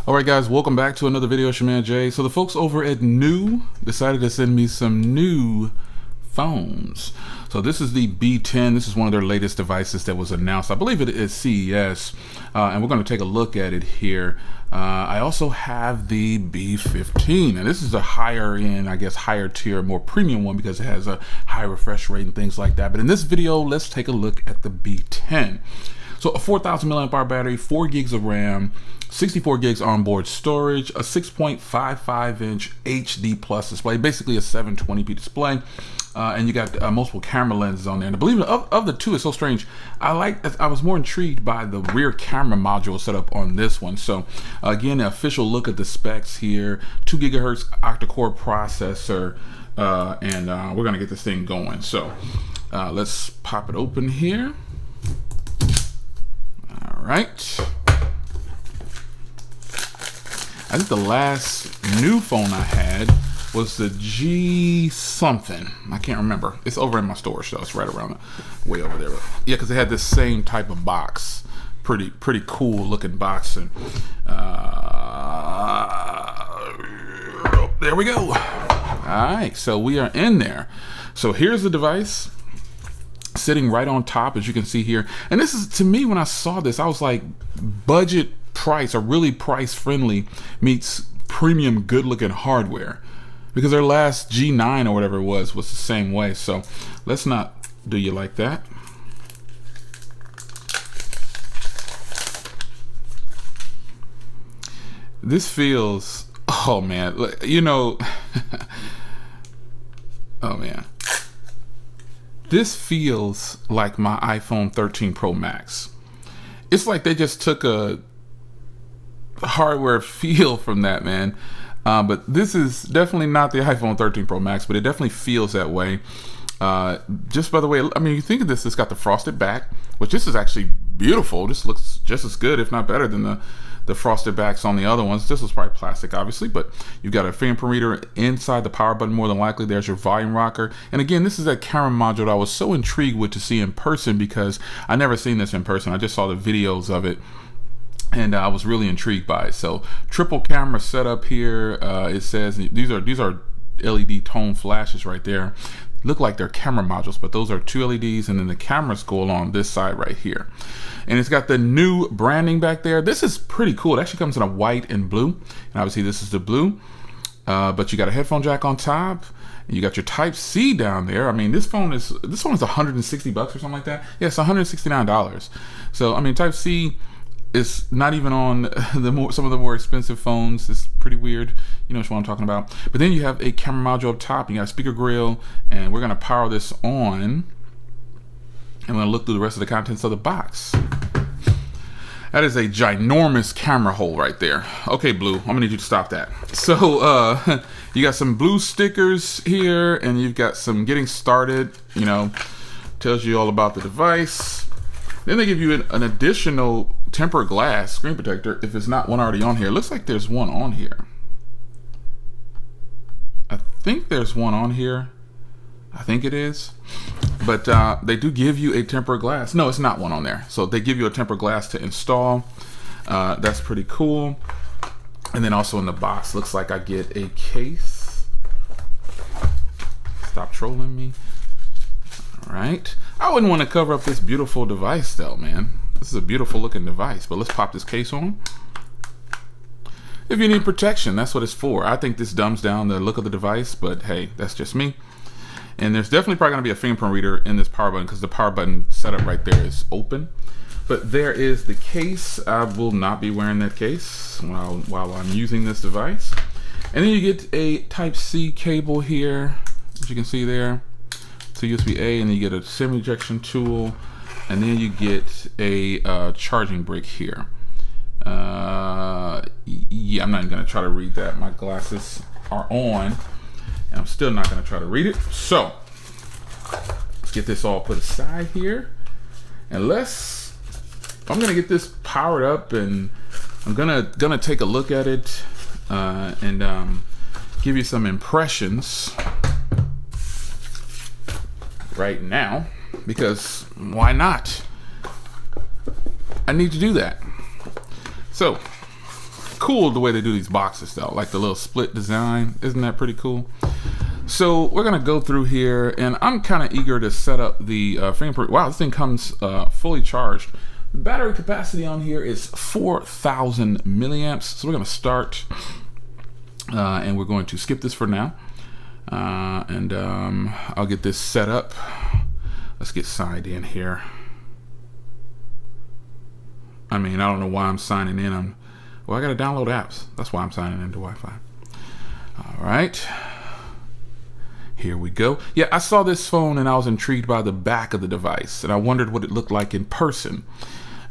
All right, guys, welcome back to another video. It's your man Jay. So the folks over at NUU decided to send me some new phones. So this is the B10. This is one of their latest devices that was announced. I believe it is CES, and we're going to take a look at it here. I also have the B15, and this is a higher end, I guess, higher tier, more premium one because it has a high refresh rate and things like that. But in this video, let's take a look at the B10. So a 4,000 milliamp hour battery, 4 gigs of RAM, 64 gigs onboard storage, a 6.55 inch HD plus display, basically a 720p display, and you got multiple camera lenses on there. And I believe of the two, it's so strange. I was more intrigued by the rear camera module setup on this one. So again, the official look at the specs here: 2 gigahertz octa-core processor, and we're gonna get this thing going. So let's pop it open here. All right. I think the last new phone I had was the G something. I can't remember. It's over in my storage, so it's right around way over there. Yeah, because it had this same type of box. Pretty cool looking box. And there we go. All right, so we are in there. So here's the device sitting right on top, as you can see here. And this is, to me, when I saw this, I was like, budget price, or really price friendly meets premium good looking hardware, because their last G9 or whatever it was the same way. So let's not do you like that. This feels, oh man, you know, oh man, this feels like my iPhone 13 Pro Max. It's like they just took a hardware feel from that, man. But this is definitely not the iPhone 13 Pro Max, but it definitely feels that way. Just by the way, I mean, you think of this, it's got the frosted back, which this is actually beautiful. This looks just as good, if not better, than the frosted backs on the other ones. This was probably plastic, obviously, but you've got a fingerprint reader inside the power button, more than likely. There's your volume rocker. And again, this is that camera module that I was so intrigued with to see in person, because I never seen this in person. I just saw the videos of it, and I was really intrigued by it. So triple camera setup here. It says these are LED tone flashes right there. Look like they're camera modules, but those are 2 LEDs, and then the cameras go along this side right here. And it's got the new branding back there. This is pretty cool. It actually comes in a white and blue, and obviously this is the blue. But you got a headphone jack on top, and you got your Type-C down there. I mean, this phone is $160 or something like that. Yeah, it's $169. So I mean, Type-C is not even on some of the more expensive phones. It's pretty weird. You know what I'm talking about. But then you have a camera module up top. You got a speaker grill, and we're gonna power this on. I'm gonna look through the rest of the contents of the box. That is a ginormous camera hole right there. Okay, Blue, I'm gonna need you to stop that. So you got some blue stickers here, and you've got some getting started, you know, tells you all about the device. Then they give you an additional tempered glass screen protector if it's not one already on here. It looks like there's one on here. I think there's one on here. I think it is. But they do give you a tempered glass. No, it's not one on there. So they give you a tempered glass to install. That's pretty cool. And then also in the box, looks like I get a case. Stop trolling me. All right. I wouldn't want to cover up this beautiful device though, man. This is a beautiful looking device, but let's pop this case on. If you need protection, that's what it's for. I think this dumbs down the look of the device, but hey, that's just me. And there's definitely probably gonna be a fingerprint reader in this power button, because the power button setup right there is open. But there is the case. I will not be wearing that case while I'm using this device. And then you get a Type-C cable here, as you can see there. So USB-A, and then you get a SIM ejection tool, and then you get a charging brick here. Yeah, I'm not even gonna try to read that. My glasses are on, and I'm still not gonna try to read it. So let's get this all put aside here, and I'm gonna get this powered up, and I'm gonna take a look at it and give you some impressions right now, because why not? I need to do that. So cool the way they do these boxes though, like the little split design. Isn't that pretty cool? So we're gonna go through here, and I'm kind of eager to set up the fingerprint. Wow, this thing comes fully charged. The battery capacity on here is 4,000 milliamps. So we're gonna start, and we're going to skip this for now, and I'll get this set up. Let's get signed in here. I mean, I don't know why I'm signing in. Well, I gotta download apps. That's why I'm signing into Wi-Fi. All right. Here we go. Yeah, I saw this phone and I was intrigued by the back of the device, and I wondered what it looked like in person.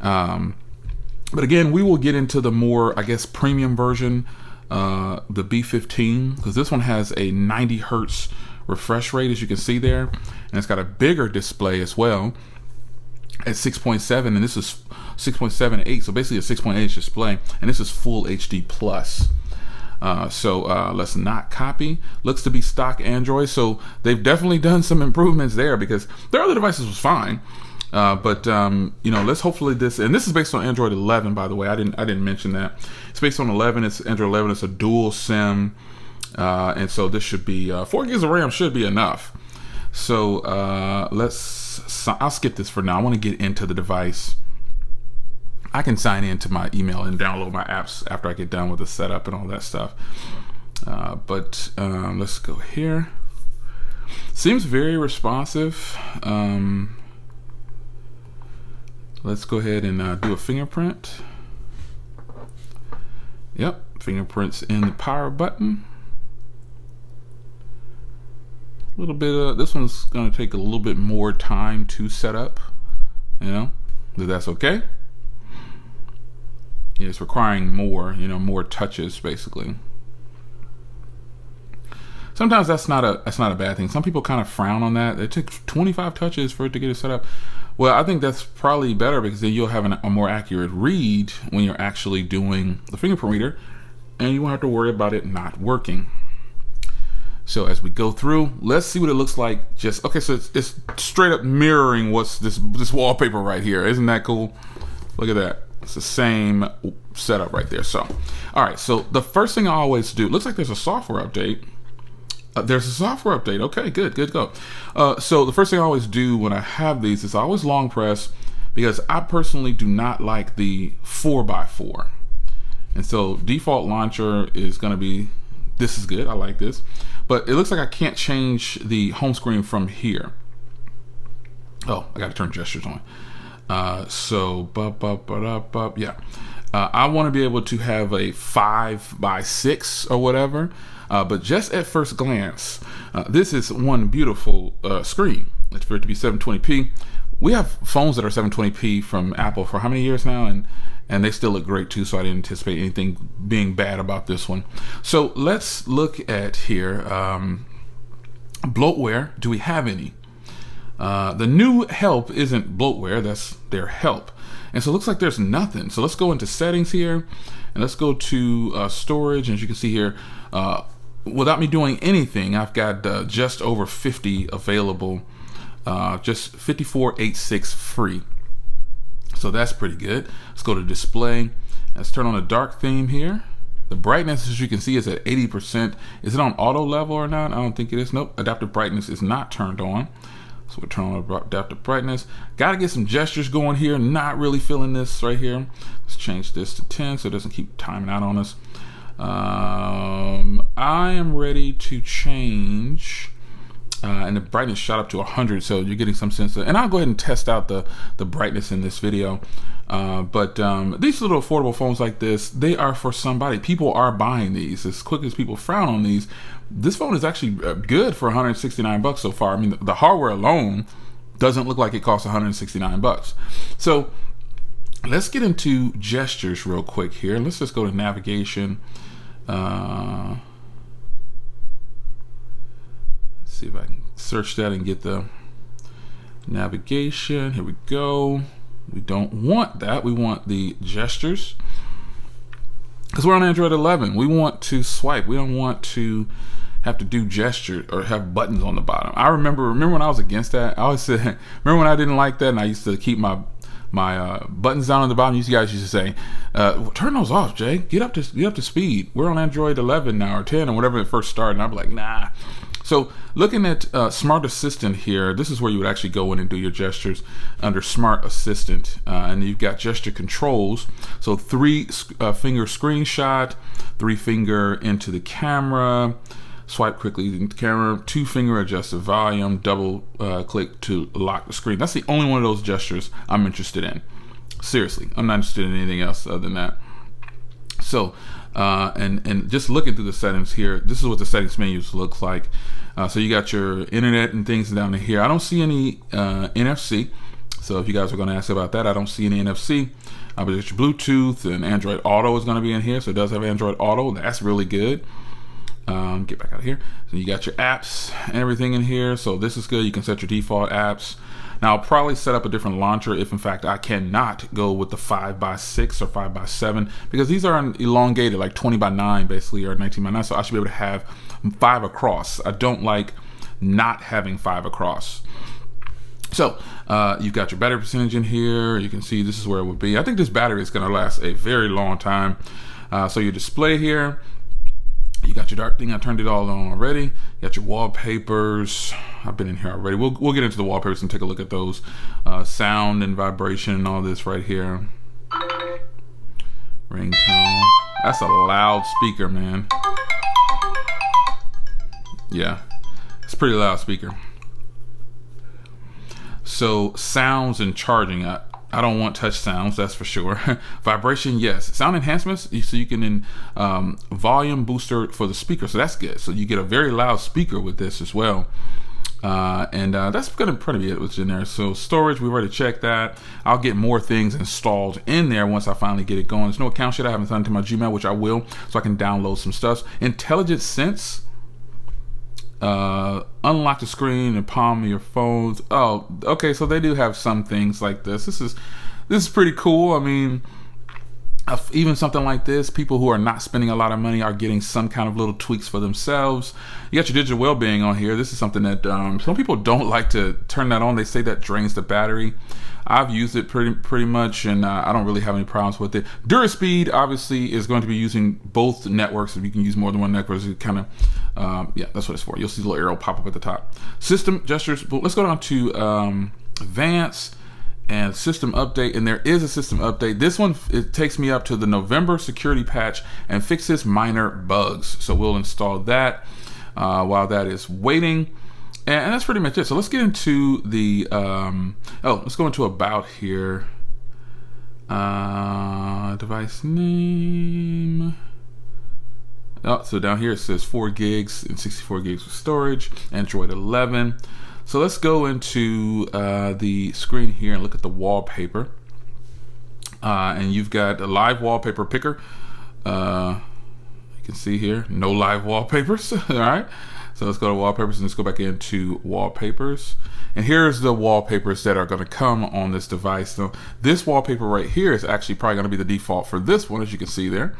But again, we will get into the more, I guess, premium version, the B15, because this one has a 90 hertz refresh rate, as you can see there, and it's got a bigger display as well at 6.7, and this is 6.78, so basically a 6.8 display, and this is full HD plus. So let's not copy. Looks to be stock Android, so they've definitely done some improvements there, because their other devices was fine. But you know, let's hopefully this, and this is based on Android 11, by the way. I didn't mention that. It's based on 11. It's Android 11. It's a dual SIM, and so this should be 4 gigs of RAM should be enough. So I'll skip this for now. I want to get into the device. I can sign into my email and download my apps after I get done with the setup and all that stuff. But let's go here. Seems very responsive. Let's go ahead and do a fingerprint. Yep, fingerprints in the power button. A little bit of, this one's going to take a little bit more time to set up, you know, but that's okay. Yeah, it's requiring more, you know, more touches basically. Sometimes that's not a bad thing. Some people kind of frown on that. It took 25 touches for it to get it set up. Well, I think that's probably better, because then you'll have a more accurate read when you're actually doing the fingerprint reader, and you won't have to worry about it not working. So as we go through, let's see what it looks like. Just okay, so it's straight up mirroring what's this wallpaper right here. Isn't that cool? Look at that. It's the same setup right there. So, all right. So the first thing I always do, looks like there's a software update. There's a software update. Okay, good go. So the first thing I always do when I have these is I always long press, because I personally do not like the 4x4. And so default launcher is going to be, this is good. I like this. But it looks like I can't change the home screen from here. Oh, I got to turn gestures on. Yeah. I want to be able to have a 5x6 or whatever. But just at first glance, this is one beautiful screen. It's for it to be 720p. We have phones that are 720p from Apple for how many years now, and they still look great too, so I didn't anticipate anything being bad about this one. So let's look at here. Bloatware, do we have any? The new help isn't bloatware, that's their help. And so it looks like there's nothing. So let's go into settings here, and let's go to storage. And as you can see here, without me doing anything, I've got just over 50 available, just 5486 free. So that's pretty good. Let's go to display. Let's turn on a dark theme here. The brightness, as you can see, is at 80%. Is it on auto level or not? I don't think it is. Nope, adaptive brightness is not turned on. So we'll turn on adaptive brightness. Got to get some gestures going here. Not really feeling this right here. Let's change this to 10 so it doesn't keep timing out on us. I am ready to change, and the brightness shot up to 100, so you're getting some sense of, and I'll go ahead and test out the brightness in this video. But these little affordable phones like this, they are for somebody. People are buying these. As quick as people frown on these, this phone is actually good for 169 bucks so far. I mean, the hardware alone doesn't look like it costs 169 bucks. So let's get into gestures real quick here. Let's just go to navigation. Let's see if I can search that and get the navigation. Here we go. We don't want that. We want the gestures, because we're on Android 11. We want to swipe. We don't want to have to do gestures or have buttons on the bottom. I remember when I was against that. I always said, remember when I didn't like that, and I used to keep my my buttons down on the bottom. You guys used to say, turn those off, Jay. Get up to speed. We're on Android 11 now, or 10, or whatever it first started. And I'm like, nah. So looking at Smart Assistant here, this is where you would actually go in and do your gestures under Smart Assistant. And you've got gesture controls. So 3-finger screenshot, 3-finger into the camera, swipe quickly into the camera, 2-finger adjust the volume, double click to lock the screen. That's the only one of those gestures I'm interested in. Seriously, I'm not interested in anything else other than that. So, and just looking through the settings here, this is what the settings menus looks like. So you got your internet and things down here. I don't see any NFC. So if you guys are going to ask about that, I don't see any NFC. But there's your Bluetooth, and Android Auto is going to be in here. So it does have Android Auto. That's really good. Get back out of here. So you got your apps and everything in here. So this is good. You can set your default apps. Now I'll probably set up a different launcher if in fact I cannot go with the 5x6 or 5x7, because these are elongated, like 20x9 basically, or 19x9. So I should be able to have 5 across. I don't like not having 5 across. So you've got your battery percentage in here. You can see this is where it would be. I think this battery is going to last a very long time. So your display here, you got your dark thing. I turned it all on already. You got your wallpapers. I've been in here already. We'll get into the wallpapers and take a look at those. Sound and vibration and all this right here. Ringtone. That's a loud speaker, man. Yeah, it's a pretty loud speaker. So sounds and charging. I don't want touch sounds, that's for sure. Vibration, yes. Sound enhancements, so you can volume booster for the speaker, so that's good. So you get a very loud speaker with this as well. And that's gonna probably be it what's in there. So storage, we've already checked that. I'll get more things installed in there once I finally get it going. There's no account yet. I haven't signed to my Gmail, which I will, so I can download some stuff. Intelligent Sense. Unlock the screen and palm of your phones. Oh, okay, so they do have some things like this. This is pretty cool. I mean, even something like this, people who are not spending a lot of money are getting some kind of little tweaks for themselves. You got your digital well-being on here. This is something that some people don't like to turn that on. They say that drains the battery. I've used it pretty much, and I don't really have any problems with it. DuraSpeed obviously is going to be using both networks. If you can use more than one network, it kind of yeah, that's what it's for. You'll see the little arrow pop up at the top. System gestures. But let's go down to advanced and system update, and there is a system update. This one, it takes me up to the November security patch and fixes minor bugs. So we'll install that while that is waiting. And that's pretty much it. So let's get into the, let's go into about here. Device name. Oh, so down here it says 4 gigs and 64 gigs of storage, Android 11. So let's go into the screen here and look at the wallpaper. And you've got a live wallpaper picker. You can see here, no live wallpapers. All right. So let's go to wallpapers and let's go back into wallpapers. And here's the wallpapers that are going to come on this device. So this wallpaper right here is actually probably going to be the default for this one, as you can see there.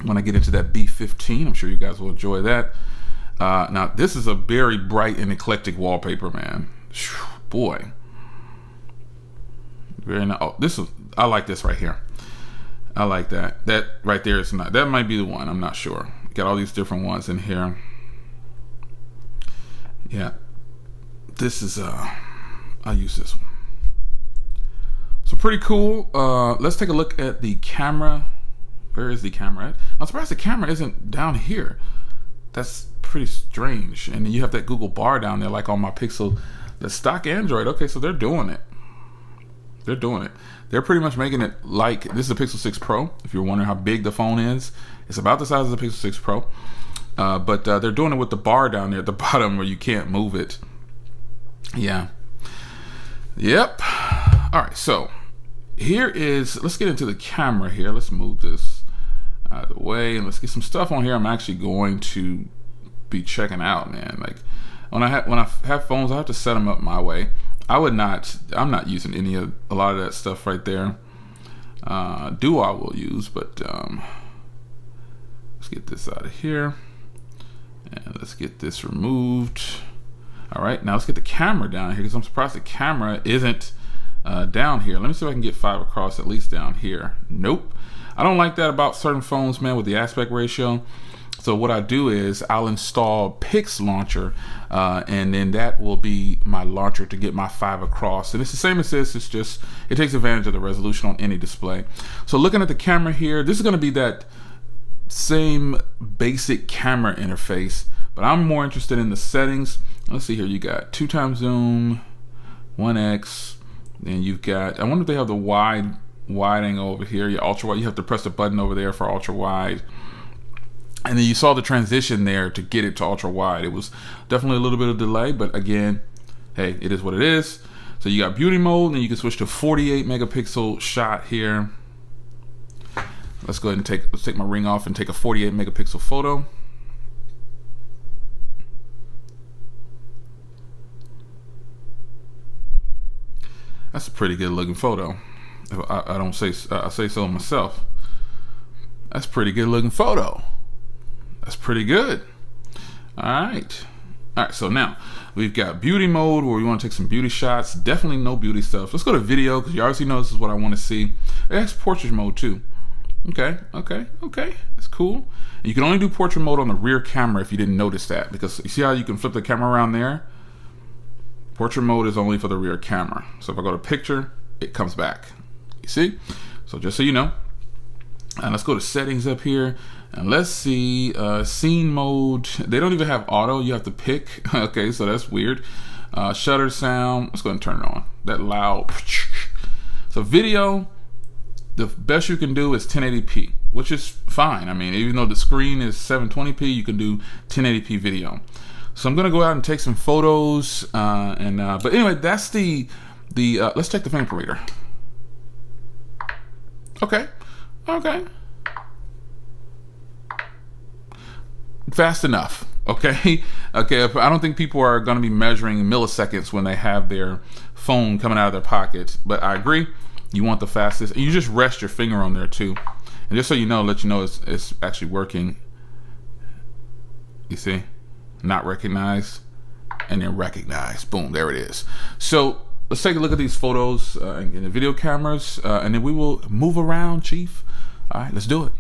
When I get into that B15, I'm sure you guys will enjoy that. Now this is a very bright and eclectic wallpaper, man. Boy, very nice. Oh, I like this right here. I like that. That right there is not. That might be the one. I'm not sure. Got all these different ones in here. Yeah, this is I'll use this one. So pretty cool. Let's take a look at the camera. Where is the camera at? I'm surprised the camera isn't down here. That's pretty strange. And then you have that Google bar down there, like on my Pixel, the stock Android. Okay, so they're doing it. They're doing it. They're pretty much making it like, this is a Pixel 6 Pro. If you're wondering how big the phone is, it's about the size of the Pixel 6 Pro. But they're doing it with the bar down there at the bottom where you can't move it. Yeah. Yep. All right, so here is, let's get into the camera here. Let's move this out of the way and let's get some stuff on here I'm actually going to be checking out, man. Like when I have phones, I have to set them up my way. I'm not using a lot of that stuff right there. I will use, but let's get this out of here. And let's get this removed. All right, now let's get the camera down here because I'm surprised the camera isn't down here. Let me see if I can get 5 across at least down here. Nope. I don't like that about certain phones, man, with the aspect ratio. So what I do is I'll install Pix Launcher, and then that will be my launcher to get my 5 across. And it's the same as this, it's just, it takes advantage of the resolution on any display. So looking at the camera here, this is gonna be that same basic camera interface, but I'm more interested in the settings. Let's see here, you got 2x zoom, 1x, then you've got, I wonder if they have the wide angle over here, your ultra wide, you have to press the button over there for ultra wide. And then you saw the transition there to get it to ultra wide. It was definitely a little bit of delay, but again, hey, it is what it is. So you got beauty mode, and you can switch to 48 megapixel shot here. Let's go ahead and let's take my ring off and take a 48 megapixel photo. That's a pretty good looking photo. I say so myself. That's a pretty good looking photo. That's pretty good. All right, so now we've got beauty mode where we want to take some beauty shots. Definitely no beauty stuff. Let's go to video, because you already know this is what I want to see. It has portrait mode too. Okay, that's cool. And you can only do portrait mode on the rear camera if you didn't notice that, because you see how you can flip the camera around there? Portrait mode is only for the rear camera. So if I go to picture, it comes back. You see? So just so you know. And let's go to settings up here, and let's see scene mode. They don't even have auto, you have to pick. Okay, so that's weird. Shutter sound, let's go ahead and turn it on. That loud. So video, the best you can do is 1080p, which is fine. I mean, even though the screen is 720p, you can do 1080p video. So I'm gonna go out and take some photos, but anyway, that's the let's check the fingerprint reader. Okay. Fast enough. Okay. I don't think people are going to be measuring milliseconds when they have their phone coming out of their pocket, but I agree, you want the fastest, and you just rest your finger on there too, and just so you know, let you know it's actually working. You see, not recognized, and then recognized. Boom, there it is. So let's take a look at these photos in the video cameras, and then we will move around, Chief. All right, let's do it.